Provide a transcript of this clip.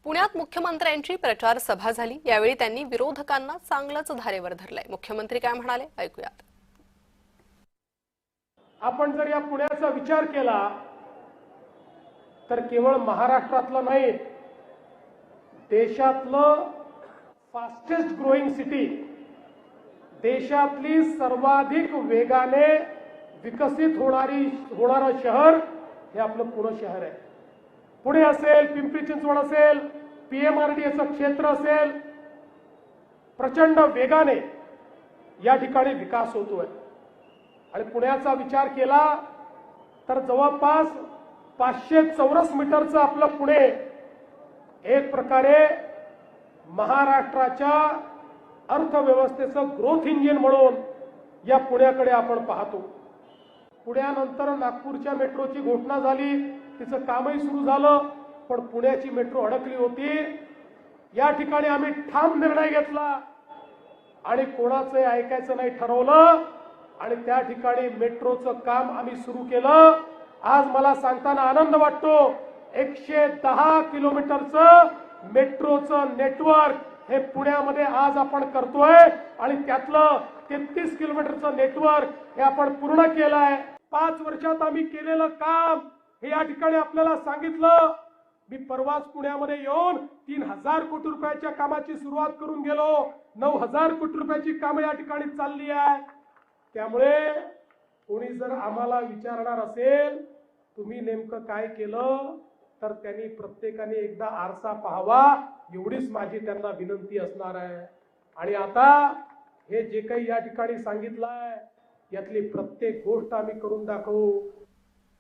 पुण्यात मुख्यमंत्र्यांची प्रचार सभा झाली। यावेळी त्यांनी विरोधकांना चांगलंच धारेवर धरलंय। मुख्यमंत्री काय म्हणाले ऐकूयात। आपण जर या पुण्याचा विचार केला तर केवळ महाराष्ट्रातलं नाही, देशातलं फास्टेस्ट ग्रोइंग सिटी, देशातली सर्वाधिक वेगाने विकसित होणारं शहर हे आपलं पुणे शहर आहे। पुणे असेल, पिंपरी चिंचवड असेल, पीएमआरडीएचं क्षेत्र असेल, प्रचंड वेगाने या ठिकाणी विकास होतोय। आणि पुण्याचा विचार केला तर जवळपास 500 चौरस मीटरचं आपलं पुणे एक प्रकारे महाराष्ट्राच्या अर्थव्यवस्थेचं ग्रोथ इंजिन म्हणून या पुण्याकडे आपण पाहतो। पुण्यानंतर नागपूरच्या मेट्रोची घोषणा झाली, तिचं कामही सुरू झालं, पण पुण्याची मेट्रो अडकली होती। या ठिकाणी आम्ही ठाम निर्णय घेतला आणि कोणाचंही ऐकायचं नाही ठरवलं आणि त्या ठिकाणी मेट्रोचं काम आम्ही सुरू केलं। आज मला सांगताना आनंद वाटतो, 110 किलोमीटरचं मेट्रोचं नेटवर्क हे पुण्यामध्ये आज आपण करतोय आणि त्यातलं 33 किलोमीटरचं नेटवर्क हे आपण पूर्ण केलंय। 5 वर्षात आम्ही केलेलं काम हे या ठिकाणी आपल्याला सांगितलं। मी परवाच पुण्यामध्ये येऊन 3000 कोटी रुपयाच्या कामाची सुरुवात करून गेलो। 9000 कोटी रुपयाची कामं या ठिकाणी चालली आहे। त्यामुळे कोणी जर आम्हाला विचारणार असेल तुम्ही नेमकं काय केलं, तर त्यांनी प्रत्येकाने एकदा आरसा पाहावा, एवढीच माझी त्यांना विनंती असणार आहे। आणि आता हे जे काही या ठिकाणी सांगितलंय यातली प्रत्येक गोष्ट आम्ही करून दाखवू।